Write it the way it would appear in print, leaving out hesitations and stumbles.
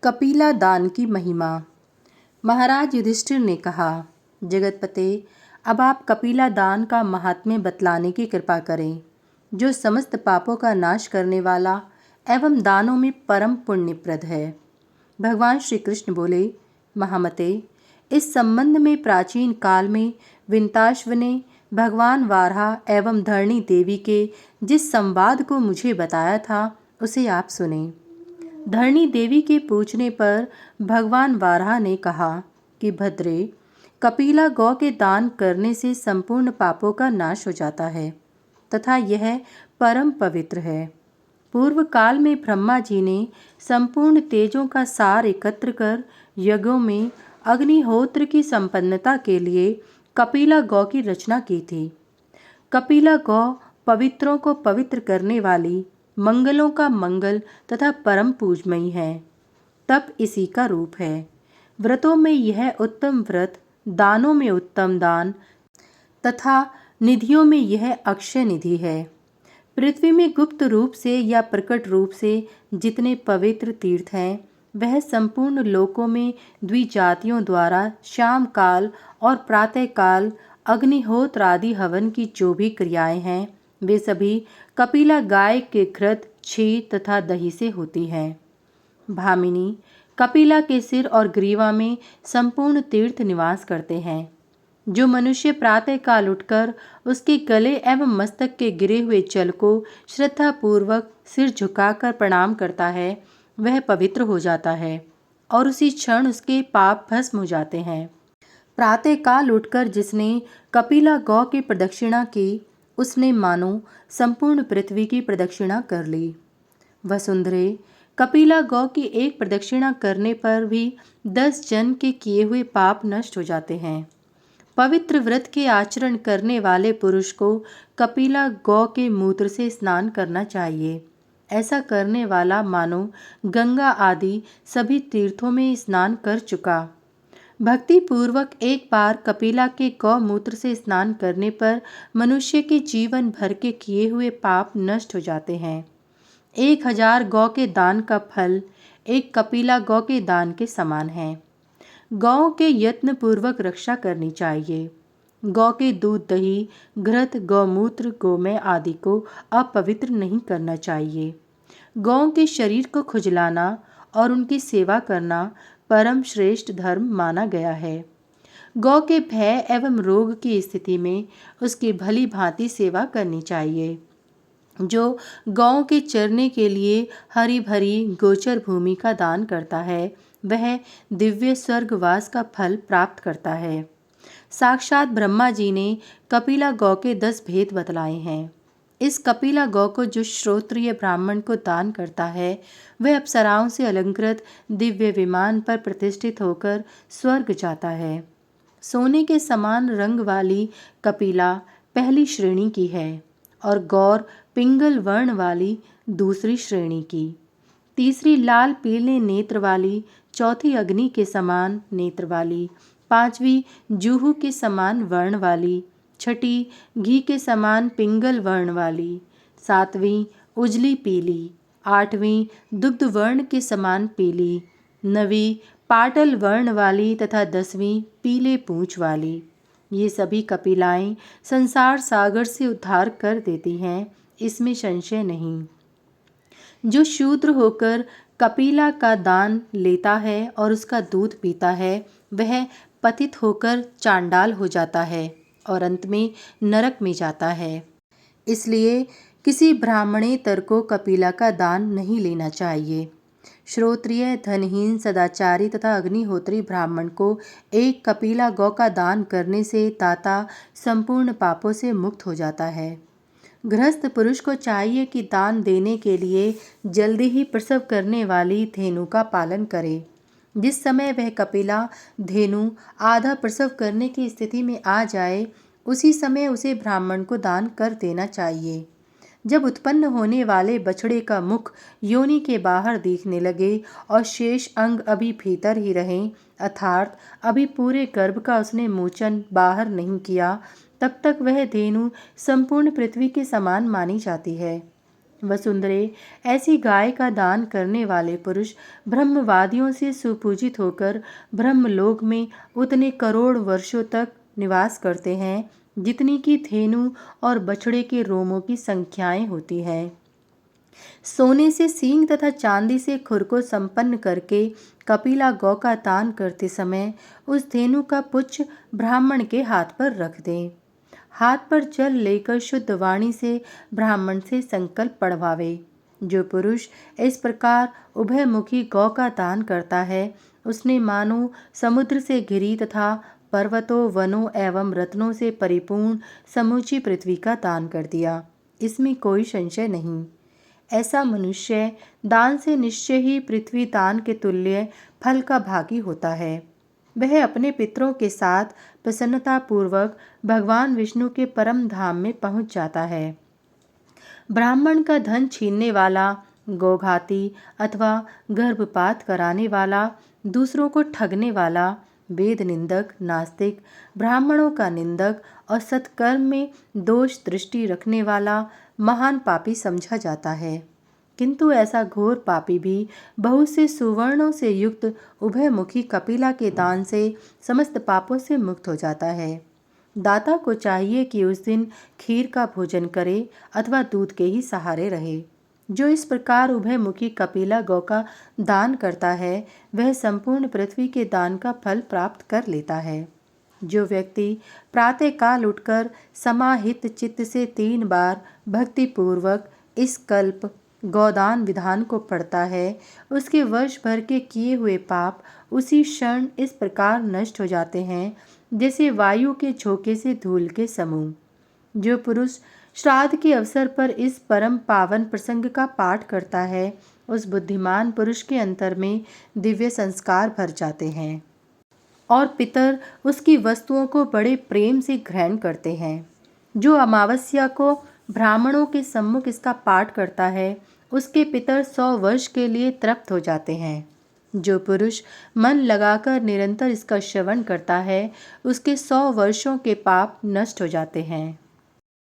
कपिला दान की महिमा। महाराज युधिष्ठिर ने कहा, जगतपते, अब आप कपिला दान का महात्म्य बतलाने की कृपा करें, जो समस्त पापों का नाश करने वाला एवं दानों में परम पुण्यप्रद है। भगवान श्री कृष्ण बोले, महामते, इस संबंध में प्राचीन काल में विंताश्व ने भगवान वाराह एवं धरणी देवी के जिस संवाद को मुझे बताया था उसे आप सुने। धरणी देवी के पूछने पर भगवान वाराह ने कहा कि भद्रे, कपिला गौ के दान करने से संपूर्ण पापों का नाश हो जाता है तथा यह परम पवित्र है। पूर्व काल में ब्रह्मा जी ने संपूर्ण तेजों का सार एकत्र कर यज्ञों में अग्निहोत्र की संपन्नता के लिए कपिला गौ की रचना की थी। कपिला गौ पवित्रों को पवित्र करने वाली, मंगलों का मंगल तथा परम पूजमयी है। तप इसी का रूप है। व्रतों में यह उत्तम व्रत, दानों में उत्तम दान तथा निधियों में यह अक्षय निधि है। पृथ्वी में गुप्त रूप से या प्रकट रूप से जितने पवित्र तीर्थ हैं, वह संपूर्ण लोकों में द्विजातियों द्वारा शाम काल और प्रातः काल अग्निहोत्र आदि हवन की जो भी क्रियाएं हैं, वे सभी कपिला गाय के घृत, क्षीर तथा दही से होती हैं। भामिनी, कपिला के सिर और ग्रीवा में संपूर्ण तीर्थ निवास करते हैं। जो मनुष्य प्रातः काल उठकर उसके गले एवं मस्तक के गिरे हुए जल को श्रद्धापूर्वक सिर झुकाकर प्रणाम करता है, वह पवित्र हो जाता है और उसी क्षण उसके पाप भस्म हो जाते हैं। प्रातः काल उठकर जिसने कपिला गौ की प्रदक्षिणा की, उसने मानो संपूर्ण पृथ्वी की प्रदक्षिणा कर ली। वसुंधरे, कपिला गौ की एक प्रदक्षिणा करने पर भी 10 जन्म के किए हुए पाप नष्ट हो जाते हैं। पवित्र व्रत के आचरण करने वाले पुरुष को कपिला गौ के मूत्र से स्नान करना चाहिए। ऐसा करने वाला मानो गंगा आदि सभी तीर्थों में स्नान कर चुका। भक्ति पूर्वक एक बार कपिला के गौमूत्र से स्नान करने पर मनुष्य के जीवन भर के किए हुए पाप नष्ट हो जाते हैं। 1000 गौ के दान का फल एक कपिला गौ के दान के समान है। गौ के यत्न पूर्वक रक्षा करनी चाहिए। गौ के दूध, दही, घृत, गौमूत्र, गोमय आदि को अपवित्र नहीं करना चाहिए। गौ के शरीर को खुजलाना और उनकी सेवा करना परम श्रेष्ठ धर्म माना गया है। गौ के भय एवं रोग की स्थिति में उसकी भली भांति सेवा करनी चाहिए। जो गौ के चरने के लिए हरी भरी गोचर भूमि का दान करता है, वह दिव्य स्वर्गवास का फल प्राप्त करता है। साक्षात ब्रह्मा जी ने कपिला गौ के 10 भेद बतलाए हैं। इस कपिला गौ को जो श्रोत्रिय ब्राह्मण को दान करता है, वह अप्सराओं से अलंकृत दिव्य विमान पर प्रतिष्ठित होकर स्वर्ग जाता है। सोने के समान रंग वाली कपिला पहली श्रेणी की है और गौर पिंगल वर्ण वाली दूसरी श्रेणी की, तीसरी लाल पीले नेत्र वाली, चौथी अग्नि के समान नेत्र वाली, पांचवी जूहू के समान वर्ण वाली, छठी घी के समान पिंगल वर्ण वाली, सातवीं उजली पीली, आठवीं दुग्ध वर्ण के समान पीली, नवीं पाटल वर्ण वाली तथा 10वीं पीले पूंछ वाली। ये सभी कपिलाएं संसार सागर से उद्धार कर देती हैं, इसमें संशय नहीं। जो शूद्र होकर कपिला का दान लेता है और उसका दूध पीता है, वह पतित होकर चांडाल हो जाता है और अंत में नरक में जाता है। इसलिए किसी ब्राह्मणेतर को कपिला का दान नहीं लेना चाहिए। श्रोत्रिय, धनहीन, सदाचारी तथा अग्निहोत्री ब्राह्मण को एक कपिला गौ का दान करने से दाता संपूर्ण पापों से मुक्त हो जाता है। गृहस्थ पुरुष को चाहिए कि दान देने के लिए जल्दी ही प्रसव करने वाली धेनु का पालन करे। जिस समय वह कपिला धेनु आधा प्रसव करने की स्थिति में आ जाए, उसी समय उसे ब्राह्मण को दान कर देना चाहिए। जब उत्पन्न होने वाले बछड़े का मुख योनि के बाहर दिखने लगे और शेष अंग अभी भीतर ही रहें, अर्थात अभी पूरे गर्भ का उसने मोचन बाहर नहीं किया, तब तक वह धेनु संपूर्ण पृथ्वी के समान मानी जाती है। वसुंधरे, ऐसी गाय का दान करने वाले पुरुष ब्रह्मवादियों से सुपूजित होकर ब्रह्मलोक में उतने करोड़ वर्षों तक निवास करते हैं जितनी की धेनु और बछड़े के रोमों की संख्याएं होती है। सोने से सींग तथा चांदी से खुर को संपन्न करके कपिला गौ का दान करते समय उस धेनु का पुच्छ ब्राह्मण के हाथ पर रख दें। हाथ पर जल लेकर शुद्ध वाणी से ब्राह्मण से संकल्प पढ़वावे। जो पुरुष इस प्रकार उभयमुखी गौ का दान करता है उसने मानो समुद्र से घिरी तथा पर्वतों, वनों एवं रत्नों से परिपूर्ण समूची पृथ्वी का दान कर दिया। इसमें कोई संशय नहीं। ऐसा मनुष्य दान से निश्चय ही पृथ्वी दान के तुल्य फल का भागी होता है। वह अपने पितरों के साथ प्रसन्नतापूर्वक भगवान विष्णु के परम धाम में पहुंच जाता है। ब्राह्मण का धन छीनने वाला, गोघाती अथवा गर्भपात कराने वाला, दूसरों को ठगने वाला, वेद निंदक, नास्तिक, ब्राह्मणों का निंदक और सत्कर्म में दोष दृष्टि रखने वाला महान पापी समझा जाता है। किंतु ऐसा घोर पापी भी बहुत से सुवर्णों से युक्त उभयमुखी कपिला के दान से समस्त पापों से मुक्त हो जाता है। दाता को चाहिए कि उस दिन खीर का भोजन करे अथवा दूध के ही सहारे रहे। जो इस प्रकार उभयमुखी कपिला गौ का दान करता है वह संपूर्ण पृथ्वी के दान का फल प्राप्त कर लेता है। जो व्यक्ति प्रातः काल उठकर समाहित चित्त से 3 बार भक्तिपूर्वक इस कल्प गौदान विधान को पढ़ता है उसके वर्ष भर के किए हुए पाप उसी क्षण इस प्रकार नष्ट हो जाते हैं जैसे वायु के झोंके से धूल के समूह। जो पुरुष श्राद्ध के अवसर पर इस परम पावन प्रसंग का पाठ करता है उस बुद्धिमान पुरुष के अंतर में दिव्य संस्कार भर जाते हैं और पितर उसकी वस्तुओं को बड़े प्रेम से ग्रहण करते हैं। जो अमावस्या को ब्राह्मणों के सम्मुख इसका पाठ करता है उसके पितर 100 वर्ष के लिए तृप्त हो जाते हैं। जो पुरुष मन लगाकर निरंतर इसका श्रवण करता है उसके 100 वर्षों के पाप नष्ट हो जाते हैं।